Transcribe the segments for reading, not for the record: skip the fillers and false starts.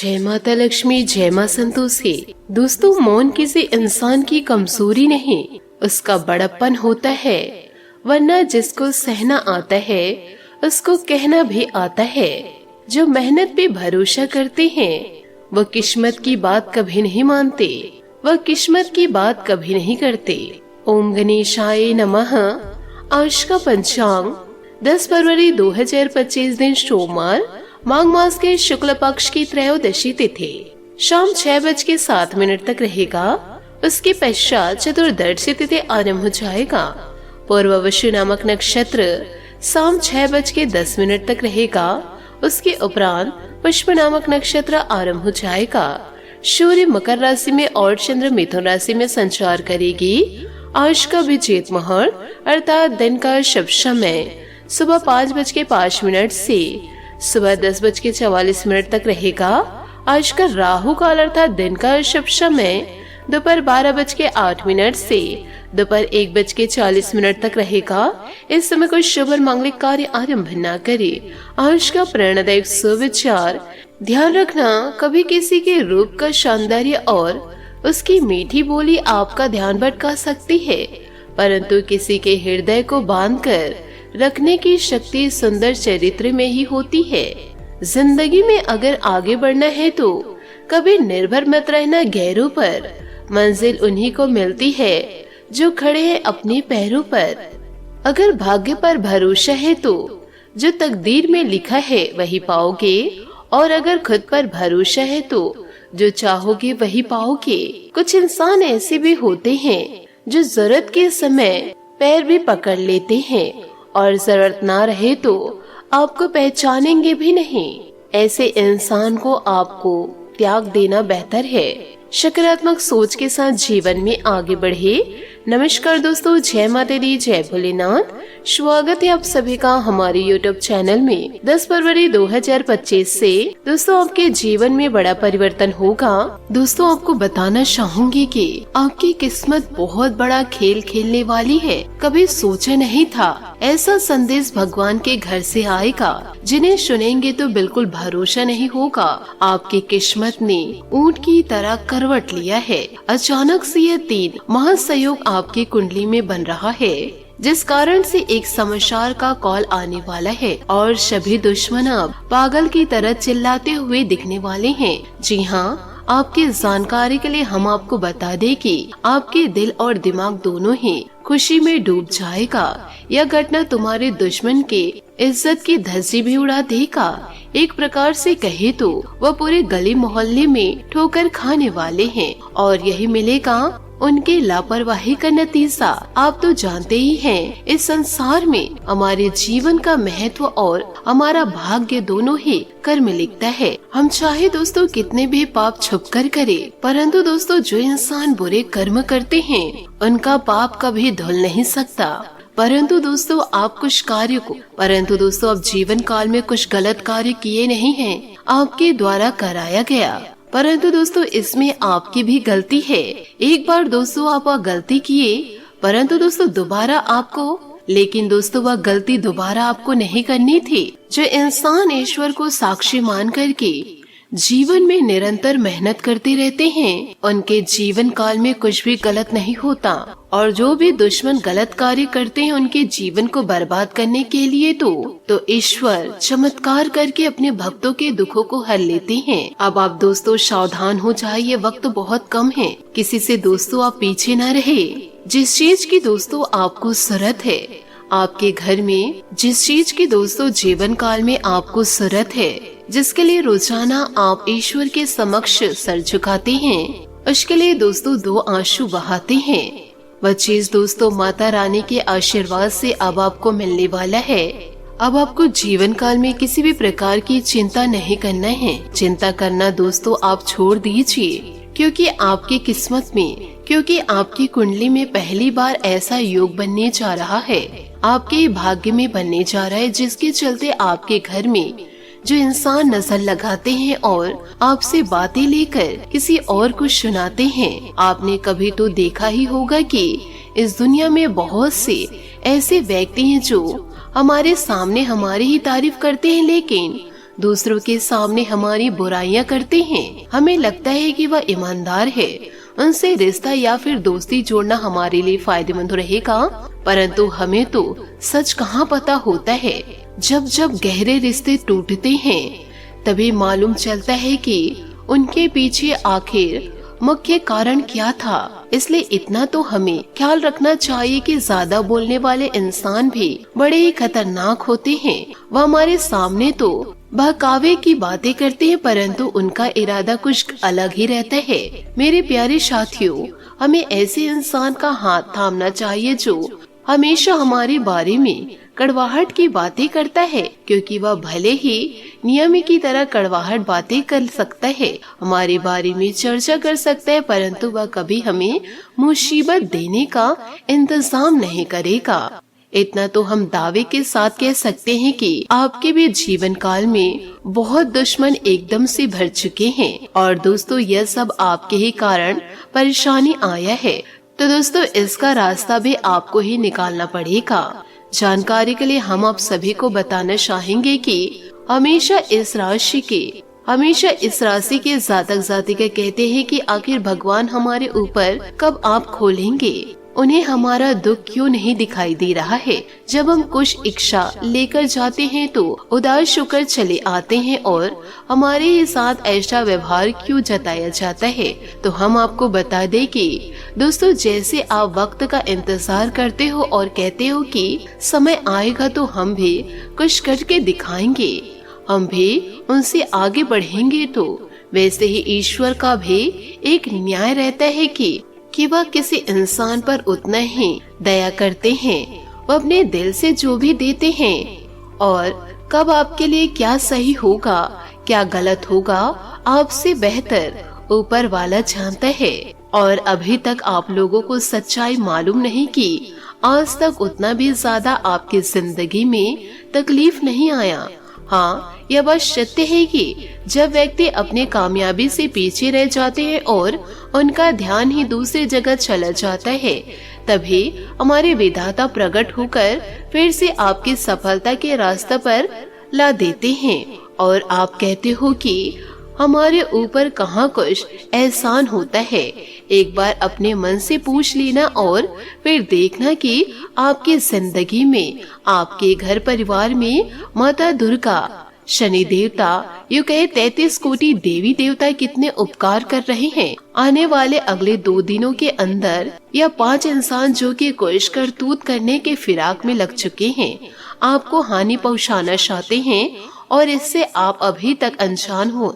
जय माता लक्ष्मी, जय मां संतोषी। दोस्तों, मौन किसी इंसान की कमजोरी नहीं, उसका बड़प्पन होता है। वरना जिसको सहना आता है उसको कहना भी आता है। जो मेहनत पे भरोसा करते हैं वह किस्मत की बात कभी नहीं मानते, वह किस्मत की बात कभी नहीं करते। ओम गणेशाय नमः। आज का पंचांग 10 फरवरी 2025 दिन सोमवार, माघ मास के शुक्ल पक्ष की त्रयोदशी तिथि शाम 6:07 तक रहेगा। उसके पश्चात चतुर्दशी तिथि आरंभ हो जाएगा। पूर्ववशु नामक नक्षत्र शाम 6:10 तक रहेगा। उसके उपरांत पुष्प नामक नक्षत्र आरंभ हो जाएगा। सूर्य मकर राशि में और चंद्र मिथुन राशि में संचार करेगी। आज का विजेत मुहूर्त अर्थात दिन का शुभ समय सुबह 5:05 से सुबह 10:44 तक रहेगा। आज का राहु काल अर्थात दिन का शुभ समय दोपहर 12:08 से दोपहर 1:40 तक रहेगा। इस समय कोई शुभ और मांगलिक कार्य आरंभ न करे। आज का प्रेरणादायक सुविचार, ध्यान रखना कभी किसी के रूप का सौंदर्य और उसकी मीठी बोली आपका ध्यान भटका सकती है, परंतु किसी के हृदय को बांधकर रखने की शक्ति सुंदर चरित्र में ही होती है। जिंदगी में अगर आगे बढ़ना है तो कभी निर्भर मत रहना गैरों पर। मंजिल उन्हीं को मिलती है जो खड़े हैं अपने पैरों पर। अगर भाग्य पर भरोसा है तो जो तकदीर में लिखा है वही पाओगे, और अगर खुद पर भरोसा है तो जो चाहोगे वही पाओगे। कुछ इंसान ऐसे भी होते हैं जो जरूरत के समय पैर भी पकड़ लेते हैं और जरूरत ना रहे तो आपको पहचानेंगे भी नहीं। ऐसे इंसान को आपको त्याग देना बेहतर है। सकारात्मक सोच के साथ जीवन में आगे बढ़े। नमस्कार दोस्तों, जय माता दी, जय भोलेनाथ। स्वागत है आप सभी का हमारे YouTube चैनल में। 10 फरवरी 2025 से दोस्तों आपके जीवन में बड़ा परिवर्तन होगा। दोस्तों, आपको बताना चाहूंगी कि आपकी किस्मत बहुत बड़ा खेल खेलने वाली है। कभी सोचा नहीं था ऐसा संदेश भगवान के घर से आएगा, जिन्हें सुनेंगे तो बिल्कुल भरोसा नहीं होगा। आपकी किस्मत ने ऊंट की तरह करवट लिया है। अचानक से ये 3 महासंयोग आपकी कुंडली में बन रहा है, जिस कारण से एक समाचार का कॉल आने वाला है और सभी दुश्मन अब पागल की तरह चिल्लाते हुए दिखने वाले हैं। जी हाँ, आपकी जानकारी के लिए हम आपको बता दें कि आपके दिल और दिमाग दोनों ही खुशी में डूब जाएगा। यह घटना तुम्हारे दुश्मन के इज्जत की धज्जी भी उड़ा देगा। एक प्रकार से कहे तो वह पूरे गली मोहल्ले में ठोकर खाने वाले हैं और यही मिलेगा उनके लापरवाही का नतीजा। आप तो जानते ही हैं, इस संसार में हमारे जीवन का महत्व और हमारा भाग्य दोनों ही कर्म लिखता है। हम चाहे दोस्तों कितने भी पाप छुप कर करे, परंतु दोस्तों जो इंसान बुरे कर्म करते हैं उनका पाप कभी धुल नहीं सकता। परंतु दोस्तों आप जीवन काल में कुछ गलत कार्य किए नहीं हैं, आपके द्वारा कराया गया। परंतु दोस्तों इसमें आपकी भी गलती है। एक बार दोस्तों आप वह गलती किए, परंतु दोस्तों लेकिन दोस्तों वह गलती दोबारा आपको नहीं करनी थी। जो इंसान ईश्वर को साक्षी मान करके जीवन में निरंतर मेहनत करते रहते हैं, उनके जीवन काल में कुछ भी गलत नहीं होता। और जो भी दुश्मन गलत कार्य करते हैं उनके जीवन को बर्बाद करने के लिए तो ईश्वर चमत्कार करके अपने भक्तों के दुखों को हल लेते हैं। अब आप दोस्तों सावधान हो जाइए, वक्त बहुत कम है। किसी से दोस्तों आप पीछे न रहे। जिस चीज की दोस्तों आपको जरूरत है, आपके घर में जिस चीज की दोस्तों जीवन काल में आपको जरूरत है, जिसके लिए रोजाना आप ईश्वर के समक्ष सर झुकाते हैं, उसके लिए दोस्तों 2 आंसू बहाते हैं। वह चीज दोस्तों माता रानी के आशीर्वाद से अब आपको मिलने वाला है। अब आपको जीवन काल में किसी भी प्रकार की चिंता नहीं करना है। चिंता करना दोस्तों आप छोड़ दीजिए, क्योंकि आपकी किस्मत में, क्योंकि आपकी कुंडली में पहली बार ऐसा योग बनने जा रहा है, आपके भाग्य में बनने जा रहा है, जिसके चलते आपके घर में जो इंसान नजर लगाते हैं और आपसे बातें लेकर किसी और को सुनाते हैं। आपने कभी तो देखा ही होगा कि इस दुनिया में बहुत से ऐसे व्यक्ति हैं जो हमारे सामने हमारी ही तारीफ करते हैं, लेकिन दूसरों के सामने हमारी बुराइयां करते हैं। हमें लगता है कि वह ईमानदार है, उनसे रिश्ता या फिर दोस्ती जोड़ना हमारे लिए फायदेमंद रहेगा, परंतु हमें तो सच कहाँ पता होता है। जब जब गहरे रिश्ते टूटते हैं तभी मालूम चलता है कि उनके पीछे आखिर मुख्य कारण क्या था। इसलिए इतना तो हमें ख्याल रखना चाहिए कि ज्यादा बोलने वाले इंसान भी बड़े ही खतरनाक होते हैं। वह हमारे सामने तो बहकावे की बातें करते हैं, परंतु उनका इरादा कुछ अलग ही रहता है। मेरे प्यारे साथियों, हमें ऐसे इंसान का हाथ थामना चाहिए जो हमेशा हमारे बारे में कड़वाहट की बातें करता है, क्योंकि वह भले ही नियम की तरह कड़वाहट बातें कर सकता है, हमारे बारे में चर्चा कर सकता है, परंतु वह कभी हमें मुसीबत देने का इंतजाम नहीं करेगा। इतना तो हम दावे के साथ कह सकते हैं कि आपके भी जीवन काल में बहुत दुश्मन एकदम से भर चुके हैं, और दोस्तों यह सब आपके ही कारण परेशानी आया है। तो दोस्तों इसका रास्ता भी आपको ही निकालना पड़ेगा। जानकारी के लिए हम आप सभी को बताना चाहेंगे कि हमेशा इस राशि के जातक जातिका कहते हैं कि आखिर भगवान हमारे ऊपर कब आप खोलेंगे। उन्हें हमारा दुख क्यों नहीं दिखाई दे रहा है। जब हम कुछ इच्छा लेकर जाते हैं तो उदास होकर चले आते हैं, और हमारे ही साथ ऐसा व्यवहार क्यों जताया जाता है। तो हम आपको बता दें कि दोस्तों जैसे आप वक्त का इंतजार करते हो और कहते हो कि समय आएगा तो हम भी कुछ करके दिखाएंगे, हम भी उनसे आगे बढ़ेंगे, तो वैसे ही ईश्वर का भी एक न्याय रहता है कि वह किसी इंसान पर उतना ही दया करते हैं। वह अपने दिल से जो भी देते हैं, और कब आपके लिए क्या सही होगा क्या गलत होगा आपसे बेहतर ऊपर वाला जानता है। और अभी तक आप लोगों को सच्चाई मालूम नहीं कि आज तक उतना भी ज्यादा आपकी जिंदगी में तकलीफ नहीं आया। हाँ, यह बात सत्य है कि जब व्यक्ति अपने कामयाबी से पीछे रह जाते हैं और उनका ध्यान ही दूसरी जगह चला जाता है, तभी हमारे विधाता प्रकट होकर फिर से आपकी सफलता के रास्ते पर ला देते हैं। और आप कहते हो कि हमारे ऊपर कहाँ कुछ एहसान होता है। एक बार अपने मन से पूछ लेना और फिर देखना कि आपकी जिंदगी में, आपके घर परिवार में माता दुर्गा, शनि देवता, यूँ कहे 33 कोटि देवी देवता कितने उपकार कर रहे हैं। आने वाले अगले 2 दिनों के अंदर या 5 इंसान जो कि कुछ करतूत करने के फिराक में लग चुके हैं, आपको हानि पहुंचाना चाहते हैं, और इससे आप अभी तक अनजान हो,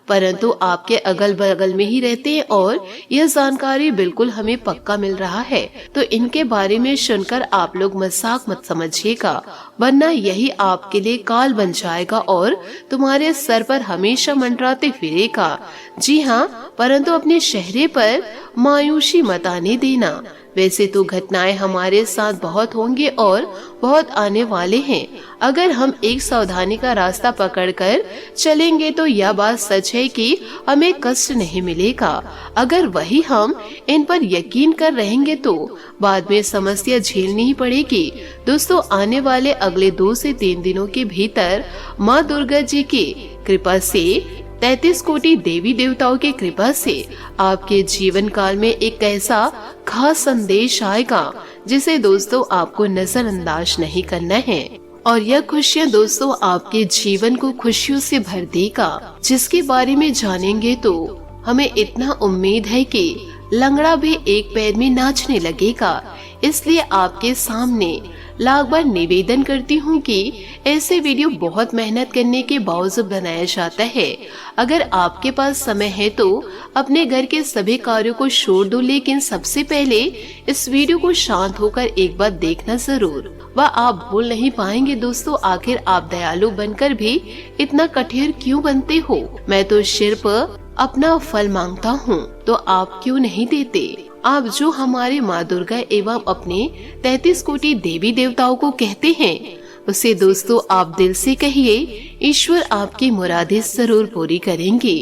परंतु आपके अगल बगल में ही रहते हैं, और यह जानकारी बिल्कुल हमें पक्का मिल रहा है। तो इनके बारे में सुनकर आप लोग मजाक मत समझिएगा, वरना यही आपके लिए काल बन जाएगा और तुम्हारे सर पर हमेशा मंडराते फिरेगा। जी हाँ, परंतु अपने चेहरे पर मायूसी मत आने देना। वैसे तो घटनाएं हमारे साथ बहुत होंगे और बहुत आने वाले हैं। अगर हम एक सावधानी का रास्ता पकड़कर चलेंगे तो यह बात सच है कि हमें कष्ट नहीं मिलेगा। अगर वही हम इन पर यकीन कर रहेंगे तो बाद में समस्या झेलनी ही पड़ेगी। दोस्तों आने वाले अगले 2 से 3 दिनों के भीतर माँ दुर्गा जी की कृपा से, 33 कोटि देवी देवताओं की कृपा से आपके जीवन काल में एक ऐसा खास संदेश आएगा जिसे दोस्तों आपको नजरअंदाज नहीं करना है। और यह खुशियाँ दोस्तों आपके जीवन को खुशियों से भर देगा, जिसके बारे में जानेंगे तो हमें इतना उम्मीद है कि लंगड़ा भी एक पैर में नाचने लगेगा। इसलिए आपके सामने लाख बार निवेदन करती हूँ कि ऐसे वीडियो बहुत मेहनत करने के बावजूद बनाया जाता है। अगर आपके पास समय है तो अपने घर के सभी कार्यों को छोड़ दो, लेकिन सबसे पहले इस वीडियो को शांत होकर एक बार देखना जरूर। वह आप भूल नहीं पाएंगे दोस्तों। आखिर आप दयालु बनकर भी इतना कठोर क्यों बनते हो? मैं तो सिर्फ अपना फल मांगता हूँ, तो आप क्यों नहीं देते? आप जो हमारे माँ दुर्गा एवं अपने 33 कोटि देवी देवताओं को कहते हैं, उसे दोस्तों आप दिल से कहिए, ईश्वर आपकी मुरादें जरूर पूरी करेंगे।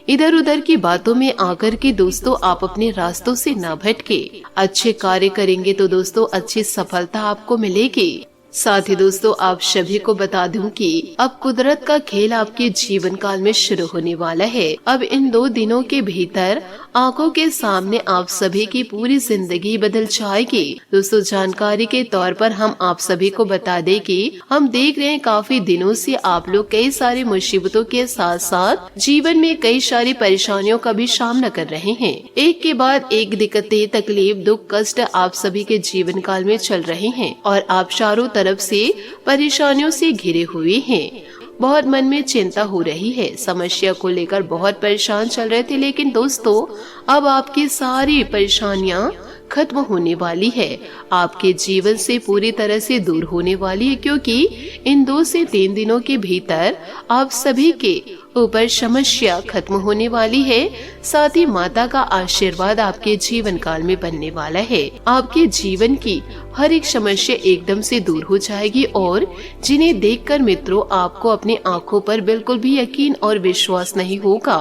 इधर उधर की बातों में आकर के दोस्तों आप अपने रास्तों से न भटके, अच्छे कार्य करेंगे तो दोस्तों अच्छी सफलता आपको मिलेगी। साथ ही दोस्तों आप सभी को बता दूं कि अब कुदरत का खेल आपके जीवन काल में शुरू होने वाला है। अब इन 2 दिनों के भीतर आंखों के सामने आप सभी की पूरी जिंदगी बदल जाएगी। दोस्तों जानकारी के तौर पर हम आप सभी को बता दें कि हम देख रहे हैं काफी दिनों से आप लोग कई सारी मुसीबतों के साथ साथ जीवन में कई सारी परेशानियों का भी सामना कर रहे हैं। एक के बाद एक दिक्कतें, तकलीफ, दुख, कष्ट आप सभी के जीवन काल में चल रहे हैं और आप चारों तरफ से परेशानियों से घिरे हुए हैं। बहुत मन में चिंता हो रही है, समस्या को लेकर बहुत परेशान चल रहे थे, लेकिन दोस्तों अब आपकी सारी परेशानियां खत्म होने वाली है, आपके जीवन से पूरी तरह से दूर होने वाली है, क्योंकि इन 2 से 3 दिनों के भीतर आप सभी के ऊपर समस्या खत्म होने वाली है। साथ ही माता का आशीर्वाद आपके जीवन काल में बनने वाला है। आपके जीवन की हर एक समस्या एकदम से दूर हो जाएगी और जिन्हें देखकर मित्रों आपको अपनी आंखों पर बिल्कुल भी यकीन और विश्वास नहीं होगा।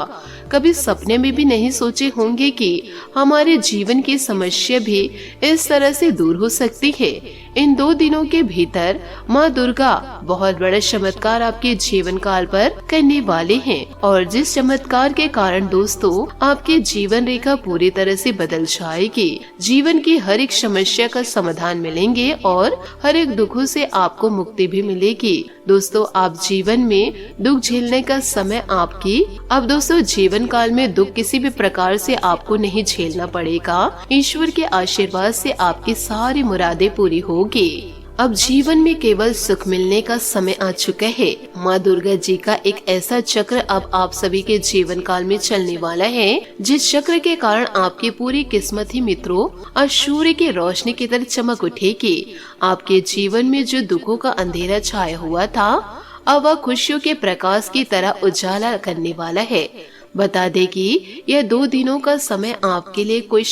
कभी सपने में भी नहीं सोचे होंगे कि हमारे जीवन की समस्या भी इस तरह से दूर हो सकती है। इन 2 दिनों के भीतर माँ दुर्गा बहुत बड़ा चमत्कार आपके जीवन काल पर करने वाले हैं और जिस चमत्कार के कारण दोस्तों आपके जीवन रेखा पूरी तरह से बदल जाएगी। जीवन की हर एक समस्या का समाधान मिलेंगे और हर एक दुखों से आपको मुक्ति भी मिलेगी। दोस्तों आप जीवन में दुख झेलने का समय आपकी अब दोस्तों जीवन काल में दुख किसी भी प्रकार से आपको नहीं झेलना पड़ेगा। ईश्वर के आशीर्वाद से आपकी सारी मुरादें पूरी होगी। अब जीवन में केवल सुख मिलने का समय आ चुका है। माँ दुर्गा जी का एक ऐसा चक्र अब आप सभी के जीवन काल में चलने वाला है, जिस चक्र के कारण आपकी पूरी किस्मत ही मित्रों आज सूर्य की रोशनी की तरह चमक उठेगी। आपके जीवन में जो दुखों का अंधेरा छाया हुआ था अब वह खुशियों के प्रकाश की तरह उजाला करने वाला है। बता दे कि यह 2 दिनों का समय आपके लिए कोई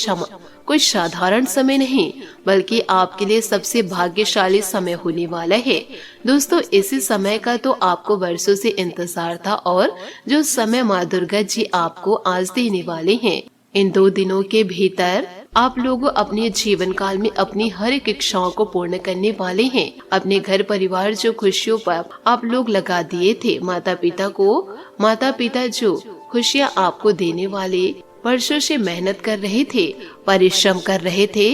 साधारण समय नहीं, बल्कि आपके लिए सबसे भाग्यशाली समय होने वाला है। दोस्तों इसी समय का तो आपको वर्षों से इंतजार था और जो समय माँ दुर्गा जी आपको आज देने वाले हैं। इन 2 दिनों के भीतर आप लोग अपने जीवन काल में अपनी हर एक इच्छाओं को पूर्ण करने वाले हैं। अपने घर परिवार जो खुशियों पर आप लोग लगा दिए थे, माता पिता जो खुशियाँ आपको देने वाले वर्षों से मेहनत कर रहे थे, परिश्रम कर रहे थे,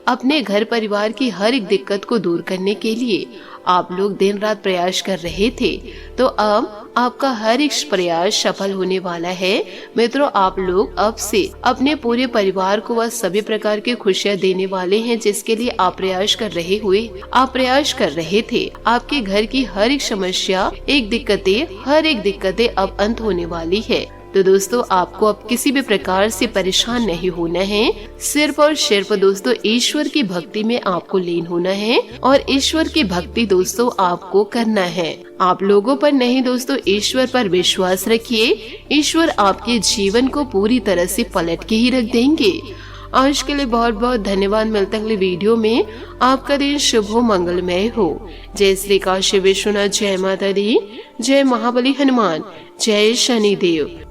अपने घर परिवार की हर एक दिक्कत को दूर करने के लिए आप लोग दिन रात प्रयास कर रहे थे, तो अब आपका हर एक प्रयास सफल होने वाला है। मित्रों आप लोग अब से अपने पूरे परिवार को वह सभी प्रकार की खुशियाँ देने वाले हैं जिसके लिए आप प्रयास कर रहे थे। आपके घर की हर एक समस्या हर एक दिक्कतें अब अंत होने वाली है। तो दोस्तों आपको अब किसी भी प्रकार से परेशान नहीं होना है, सिर्फ और सिर्फ दोस्तों ईश्वर की भक्ति में आपको लीन होना है और ईश्वर की भक्ति दोस्तों आपको करना है। आप लोगों पर नहीं दोस्तों ईश्वर पर विश्वास रखिए, ईश्वर आपके जीवन को पूरी तरह से पलट के ही रख देंगे। आज के लिए बहुत बहुत धन्यवाद। मिलते हैं अगले वीडियो में। आपका दिन शुभ हो, मंगलमय हो। जय श्री काशी विश्वनाथ, जय माता दी, जय महाबली हनुमान, जय शनिदेव।